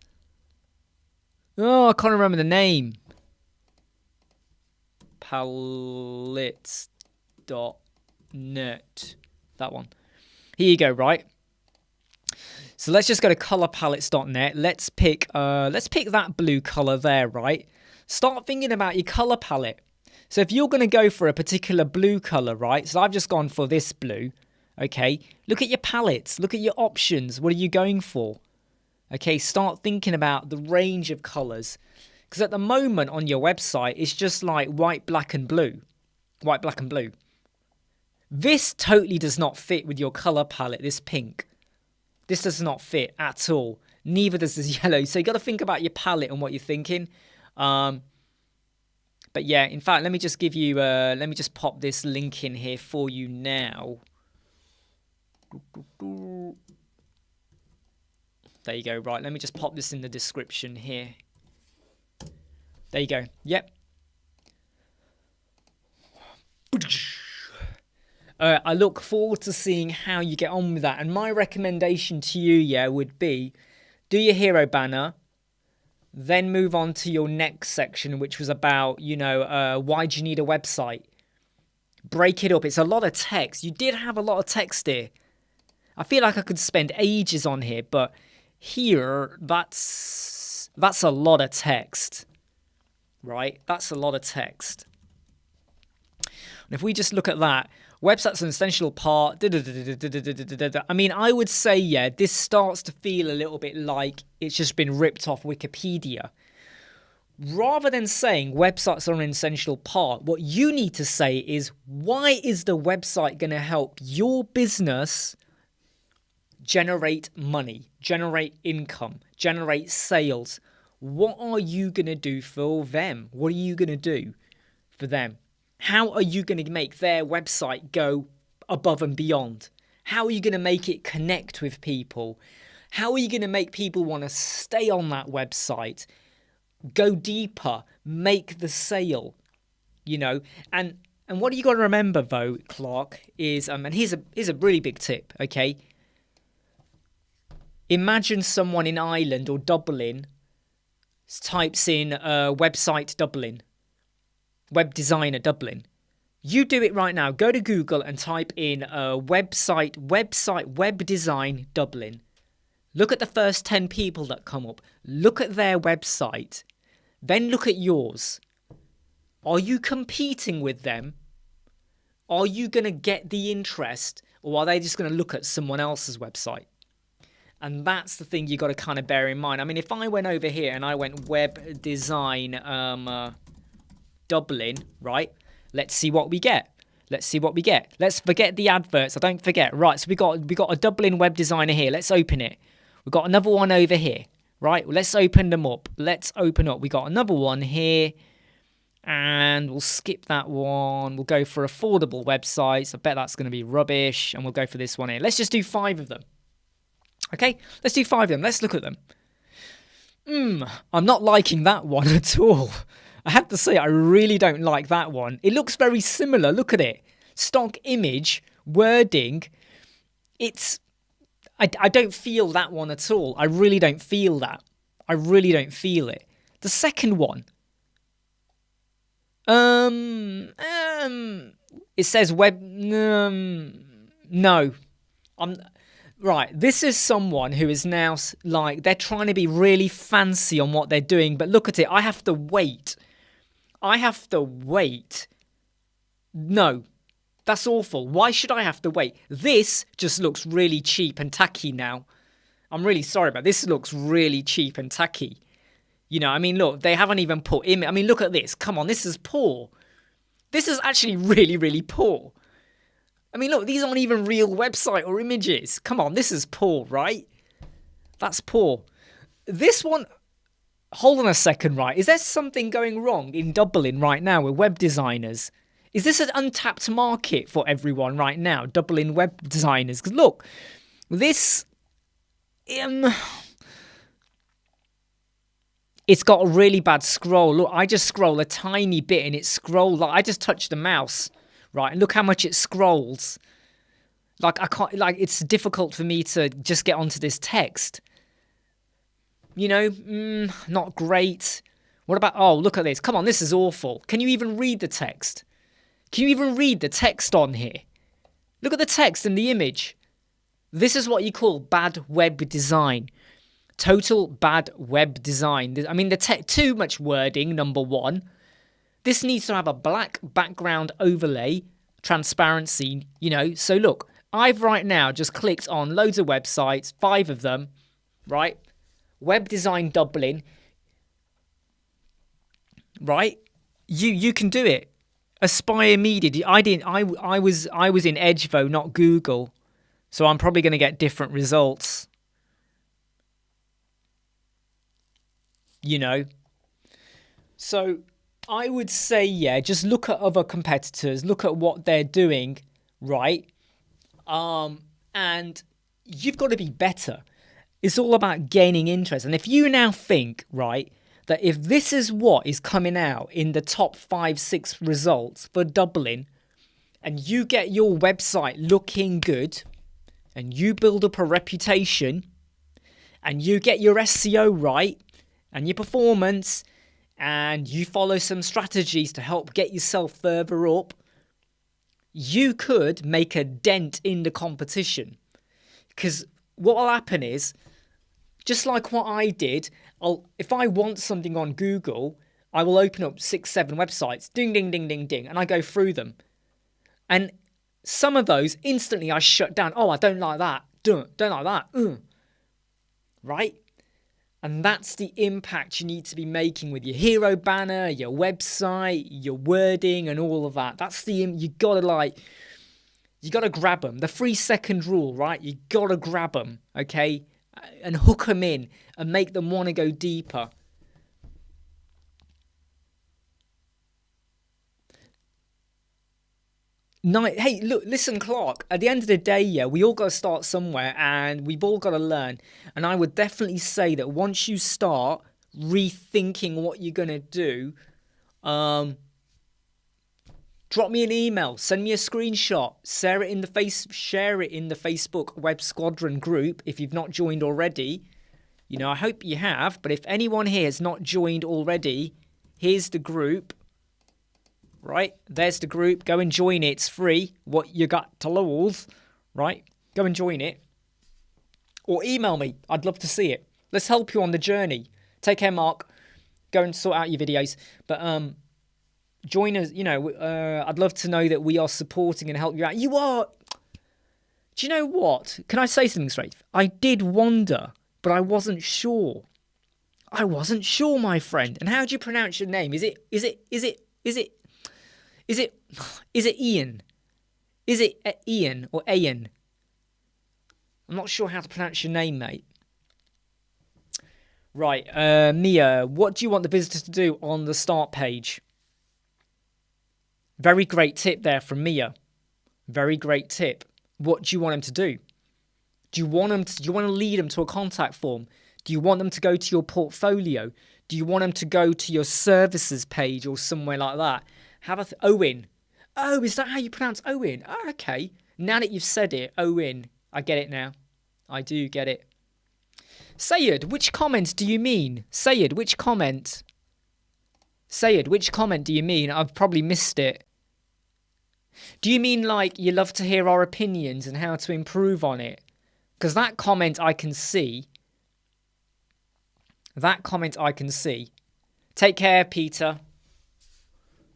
Oh, I can't remember the name. Palettes.net. That one. Here you go, right? So let's just go to colorpalettes.net. Let's pick that blue color there, right? Start thinking about your color palette. So if you're going to go for a particular blue color, right? So I've just gone for this blue. Okay, look at your palettes. Look at your options. What are you going for? Okay, start thinking about the range of colors. Because at the moment on your website, it's just like white, black, and blue. White, black, and blue. This totally does not fit with your color palette, this pink. This does not fit at all. Neither does this yellow. So you got to think about your palette and what you're thinking. But yeah, in fact, let me just give you, let me just pop this link in here for you now. There you go. Right, let me just pop this in the description here. There you go. Yep. I look forward to seeing how you get on with that. And my recommendation to you, yeah, would be do your hero banner, then move on to your next section, which was about, you know, why do you need a website? Break it up. It's a lot of text. You did have a lot of text here. I feel like I could spend ages on here, but here, that's a lot of text, right? That's a lot of text. And if we just look at that, website's an essential part. I mean, I would say, yeah, this starts to feel a little bit like it's just been ripped off Wikipedia. Rather than saying websites are an essential part, what you need to say is, why is the website going to help your business generate money, generate income, generate sales? What are you going to do for them? What are you going to do for them? How are you going to make their website go above and beyond? How are you going to make it connect with people? How are you going to make people want to stay on that website, go deeper, make the sale? You know, and what you got to remember though, Clark, is and here's a really big tip, okay? Imagine someone in Ireland or Dublin types in website Dublin, web designer Dublin. You do it right now. Go to Google and type in website web design Dublin. Look at the first 10 people that come up. Look at their website. Then look at yours. Are you competing with them? Are you going to get the interest, or are they just going to look at someone else's website? And that's the thing you got to kind of bear in mind. I mean, if I went over here and I went web design Dublin, right? Let's see what we get. Let's see what we get. Let's forget the adverts. I don't forget. Right, so we got a Dublin web designer here. Let's open it. We've got another one over here, right? Well, let's open them up. Let's open up. We got another one here. And we'll skip that one. We'll go for affordable websites. I bet that's going to be rubbish. And we'll go for this one here. Let's just do 5 of them. Okay, let's do 5 of them. Let's look at them. I'm not liking that one at all. I have to say, I really don't like that one. It looks very similar. Look at it. Stock image, wording. I don't feel that one at all. I really don't feel that. I really don't feel it. The second one. It says web. No. Right, this is someone who is now, like, they're trying to be really fancy on what they're doing, but look at it, I have to wait. No, that's awful. Why should I have to wait? This just looks really cheap and tacky now. I'm really sorry, but this looks really cheap and tacky. You know, I mean, look, they haven't even put in. I mean, look at this. Come on, this is poor. This is actually really, really poor. I mean, look, these aren't even real website or images. Come on, this is poor, right? That's poor. This one, hold on a second, right? Is there something going wrong in Dublin right now with web designers? Is this an untapped market for everyone right now, Dublin web designers? Because look, this, it's got a really bad scroll. Look, I just scroll a tiny bit and it scrolls. Like, I just touch the mouse. Right, and look how much it scrolls. Like, I can't, like, it's difficult for me to just get onto this text. You know, not great. What about, oh, look at this. Come on, this is awful. Can you even read the text? Can you even read the text on here? Look at the text and the image. This is what you call bad web design. Total bad web design. I mean, too much wording, number one. This needs to have a black background overlay, transparency, you know. So look, I've right now just clicked on loads of websites, 5 of them, right? Web Design Dublin, right? You can do it. Aspire Media. I was in Edgevo, not Google, so I'm probably going to get different results. You know. So I would say, yeah, just look at other competitors, look at what they're doing, right? And you've got to be better. It's all about gaining interest. And if you now think, right, that if this is what is coming out in the top 5, 6 results for Dublin, and you get your website looking good, and you build up a reputation, and you get your SEO right, and your performance, and you follow some strategies to help get yourself further up, you could make a dent in the competition. Because what will happen is, just like what I did, if I want something on Google, I will open up 6, 7 websites, ding, ding, ding, ding, ding, and I go through them. And some of those, instantly I shut down. Oh, I don't like that. Don't like that. Right? And that's the impact you need to be making with your hero banner, your website, your wording, and all of that. That's you gotta grab them. The 3-second rule, right? You gotta grab them, okay? And hook them in and make them want to go deeper. Hey, look, listen, Clark, at the end of the day, yeah, we all got to start somewhere and we've all got to learn. And I would definitely say that once you start rethinking what you're going to do, drop me an email, send me a screenshot, share it in the Facebook Web Squadron group if you've not joined already. You know, I hope you have, but if anyone here has not joined already, here's the group. Right, there's the group. Go and join it. It's free. What you got to lose, right? Go and join it. Or email me. I'd love to see it. Let's help you on the journey. Take care, Mark. Go and sort out your videos. But join us. You know, I'd love to know that we are supporting and help you out. You are. Do you know what? Can I say something straight? I did wonder, but I wasn't sure. I wasn't sure, my friend. And how do you pronounce your name? Is it Ian? Is it Ian or Ian? I'm not sure how to pronounce your name, mate. Right, Mia, what do you want the visitor to do on the start page? Very great tip there from Mia. Very great tip. What do you want them to do? Do you want to lead them to a contact form? Do you want them to go to your portfolio? Do you want them to go to your services page or somewhere like that? Owen. Oh, is that how you pronounce Owen? Oh, okay. Now that you've said it, Owen. I get it now. I do get it. Sayed, which comment do you mean? Sayed, which comment? Sayed, which comment do you mean? I've probably missed it. Do you mean like you love to hear our opinions and how to improve on it? Because that comment I can see. That comment I can see. Take care, Peter.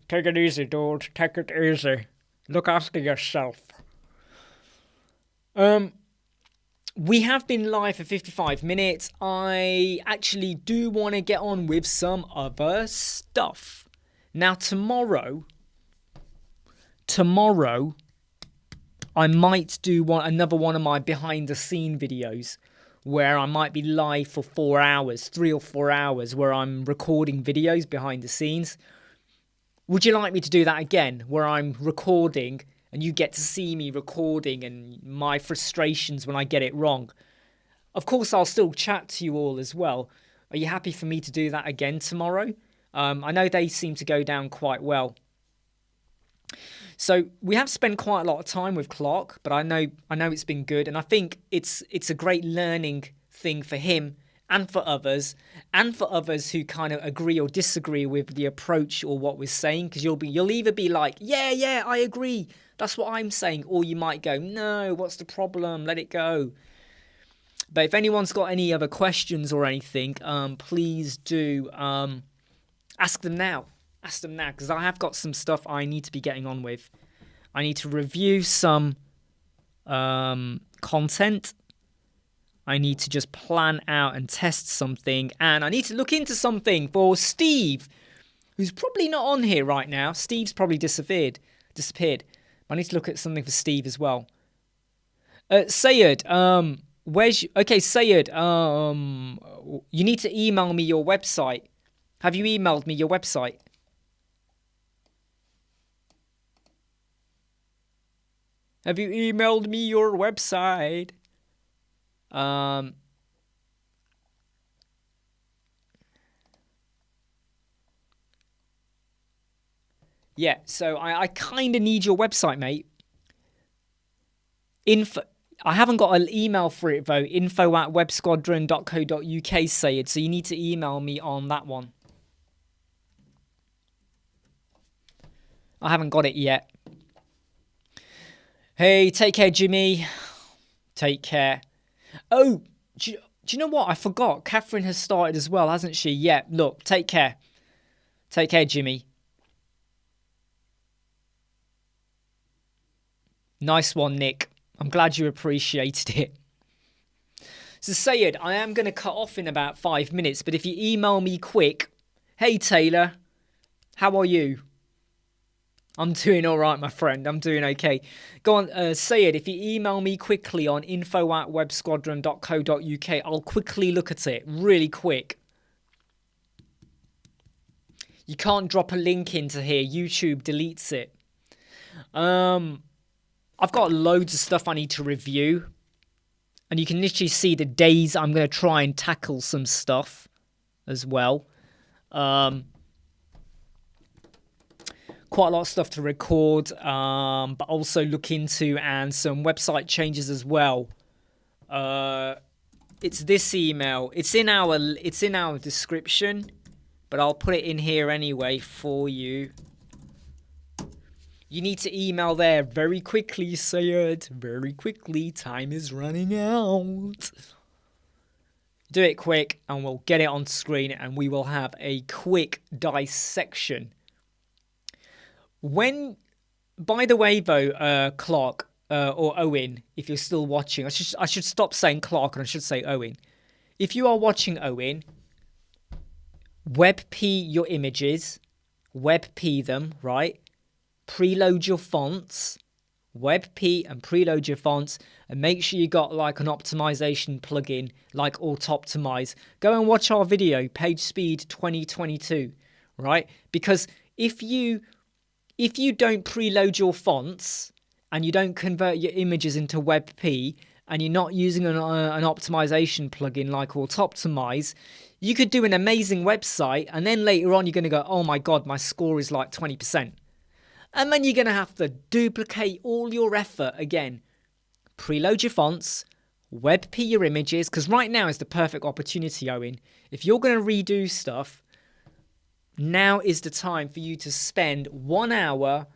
Take it easy, dude. Take it easy. Look after yourself. We have been live for 55 minutes. I actually do want to get on with some other stuff. Now, tomorrow, I might do another one of my behind-the-scene videos where I might be live for 4 hours, 3 or 4 hours, where I'm recording videos behind the scenes. Would you like me to do that again, where I'm recording and you get to see me recording and my frustrations when I get it wrong? Of course, I'll still chat to you all as well. Are you happy for me to do that again tomorrow? I know they seem to go down quite well. So we have spent quite a lot of time with Clark, but I know it's been good, and I think it's a great learning thing for him and for others who kind of agree or disagree with the approach or what we're saying, because you'll either be like, yeah, I agree, that's what I'm saying, or you might go, no, what's the problem? Let it go. But if anyone's got any other questions or anything, please do ask them now. Ask them now, because I have got some stuff I need to be getting on with. I need to review some content. I need to just plan out and test something. And I need to look into something for Steve, who's probably not on here right now. Steve's probably disappeared. I need to look at something for Steve as well. Sayed, Sayed, you need to email me your website. Have you emailed me your website? Have you emailed me your website? Yeah, so I kind of need your website, mate. I haven't got an email for it, though. info@websquadron.co.uk, Sayed. So you need to email me on that one. I haven't got it yet. Hey, take care, Jimmy. Take care. Oh, do you know what? I forgot. Catherine has started as well, hasn't she? Yeah, look, take care. Take care, Jimmy. Nice one, Nick. I'm glad you appreciated it. So, Sayed, I am going to cut off in about 5 minutes, but if you email me quick, hey, Taylor, how are you? I'm doing all right, my friend. I'm doing okay. Go on, Sayed, if you email me quickly on info@websquadron.co.uk, I'll quickly look at it, really quick. You can't drop a link into here. YouTube deletes it. I've got loads of stuff I need to review. And you can literally see the days I'm going to try and tackle some stuff as well. Quite a lot of stuff to record, but also look into, and some website changes as well. It's this email. It's in our description, but I'll put it in here anyway for you. You need to email there very quickly, Sayed. Very quickly. Time is running out. Do it quick, and we'll get it on screen, and we will have a quick dissection. By the way, though, Clark or Owen, if you're still watching, I should stop saying Clark and I should say Owen. If you are watching, Owen, WebP your images, WebP them, right? Preload your fonts, WebP and preload your fonts, and make sure you got like an optimization plugin like Auto-Optimize. Go and watch our video, Page Speed 2022, right? Because if you don't preload your fonts and you don't convert your images into WebP and you're not using an optimization plugin like Auto-Optimize, you could do an amazing website, and then later on you're going to go, oh my God, my score is like 20%. And then you're going to have to duplicate all your effort again. Preload your fonts, WebP your images, because right now is the perfect opportunity, Owen. If you're going to redo stuff, now is the time for you to spend 1 hour,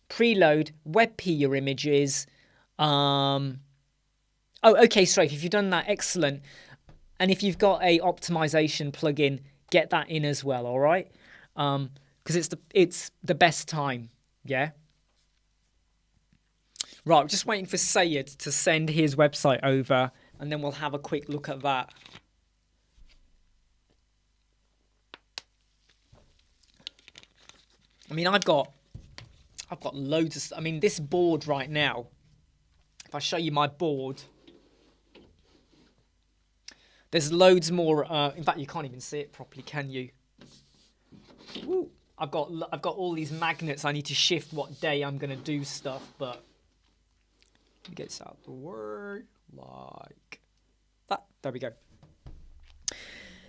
preload, WebP your images. Oh, okay, Strafe, if you've done that, excellent. And if you've got a optimization plugin, get that in as well, all right? Because it's the best time, yeah? Right, I'm just waiting for Sayed to send his website over, and then we'll have a quick look at that. I mean, I've got loads of... I mean, this board right now, if I show you my board, there's loads more... in fact, you can't even see it properly, can you? Woo. I've got all these magnets. I need to shift what day I'm going to do stuff, but... Get this out the way, like that. There we go.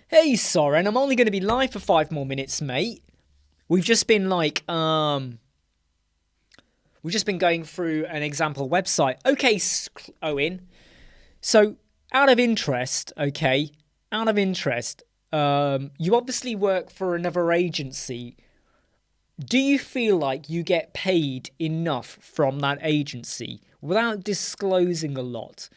Hey, Soren, I'm only going to be live for 5 more minutes, mate. We've just been like, we've just been going through an example website. Okay, Owen. So, out of interest, you obviously work for another agency. Do you feel like you get paid enough from that agency without disclosing a lot?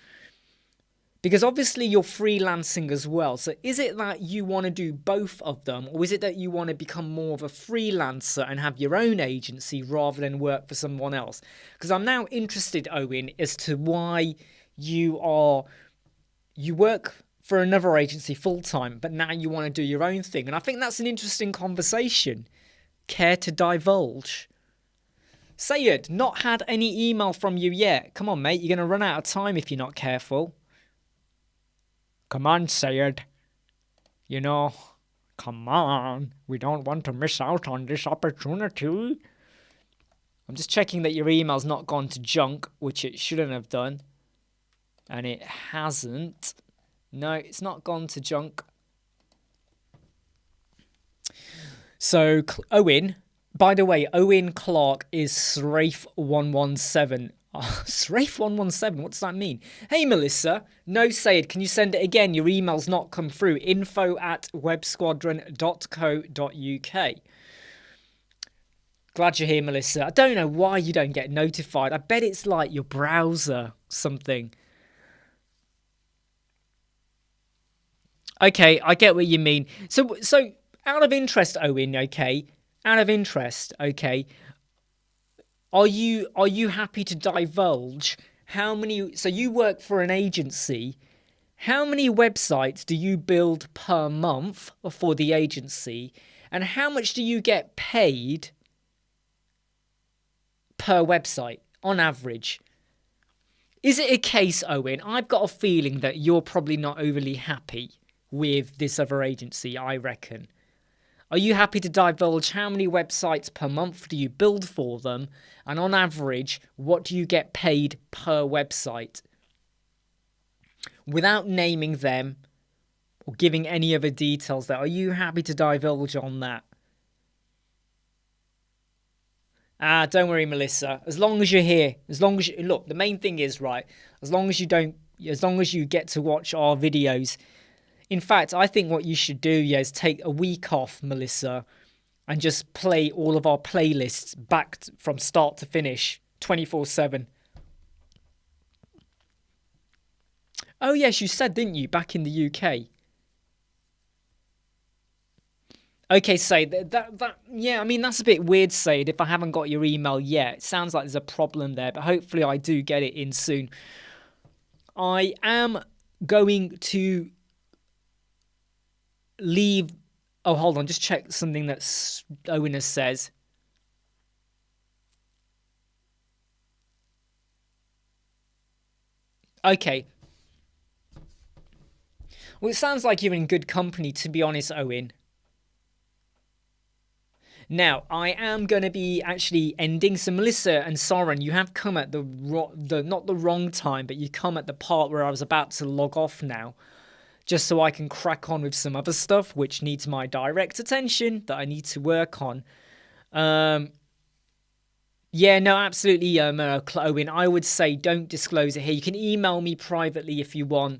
Because obviously you're freelancing as well. So is it that you want to do both of them, or is it that you want to become more of a freelancer and have your own agency rather than work for someone else? Because I'm now interested, Owen, as to why you work for another agency full-time, but now you want to do your own thing. And I think that's an interesting conversation. Care to divulge? Sayed, not had any email from you yet. Come on, mate, you're going to run out of time if you're not careful. Come on, Sayed. You know, come on. We don't want to miss out on this opportunity. I'm just checking that your email's not gone to junk, which it shouldn't have done. And it hasn't. No, it's not gone to junk. So, Owen, by the way, Owen Clark is Srafe117. Srafe117, what does that mean? Hey, Melissa. No, Sayed, can you send it again? Your email's not come through. info@websquadron.co.uk. Glad you're here, Melissa. I don't know why you don't get notified. I bet it's like your browser something. Okay, I get what you mean. So out of interest, Owen, okay? Out of interest, okay? Are you happy to divulge how many... So you work for an agency. How many websites do you build per month for the agency? And how much do you get paid per website on average? Is it a case, Owen? I've got a feeling that you're probably not overly happy with this other agency, I reckon. Are you happy to divulge how many websites per month do you build for them? And on average, what do you get paid per website? Without naming them or giving any other details there, are you happy to divulge on that? Don't worry, Melissa. As long as you're here, look, the main thing is, right, as long as you get to watch our videos. In fact, I think what you should do, is take a week off, Melissa, and just play all of our playlists back from start to finish, 24/7. Oh, yes, you said, didn't you, back in the UK? Okay, Said, yeah, I mean, that's a bit weird, Said, if I haven't got your email yet. It sounds like there's a problem there, but hopefully I do get it in soon. I am going to leave... Oh, hold on, just check something that Owen says. Okay. Well, it sounds like you're in good company, to be honest, Owen. Now, I am going to be actually ending. So, Melissa and Soren, you have come at the not the wrong time, but you come at the part where I was about to log off now, just so I can crack on with some other stuff which needs my direct attention that I need to work on. Yeah, no, absolutely, Owen. I would say don't disclose it here. You can email me privately if you want,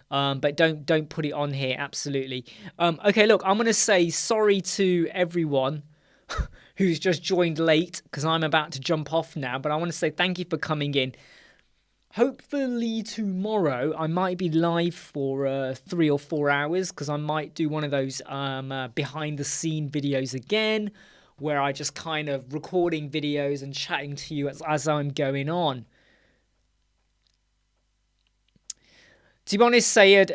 but don't put it on here. Absolutely. Okay, look, I'm gonna say sorry to everyone who's just joined late because I'm about to jump off now. But I want to say thank you for coming in. Hopefully tomorrow I might be live for 3 or 4 hours because I might do one of those behind the scene videos again, where I just kind of recording videos and chatting to you as I'm going on. To be honest, Sayed,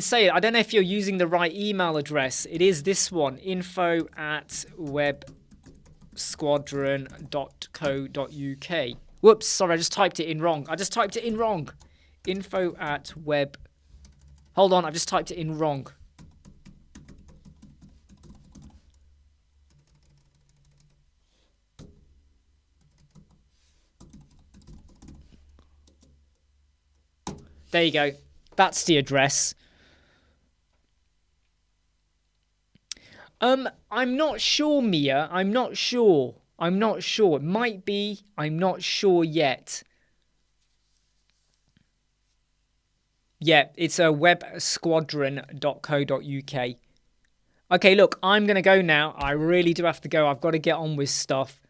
Sayed, I don't know if you're using the right email address. It is this one, info@websquadron.co.uk. Whoops, sorry, I just typed it in wrong. Info@web... Hold on, I've just typed it in wrong. There you go. That's the address. I'm not sure, Mia. I'm not sure. It might be. I'm not sure yet. Yeah, it's a websquadron.co.uk. Okay, look, I'm going to go now. I really do have to go. I've got to get on with stuff.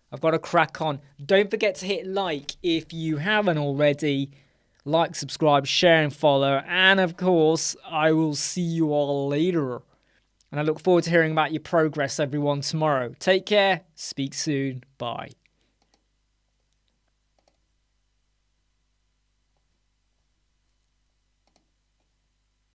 I've got to crack on. Don't forget to hit like if you haven't already. Like, subscribe, share and follow. And of course, I will see you all later. And I look forward to hearing about your progress, everyone, tomorrow. Take care. Speak soon. Bye.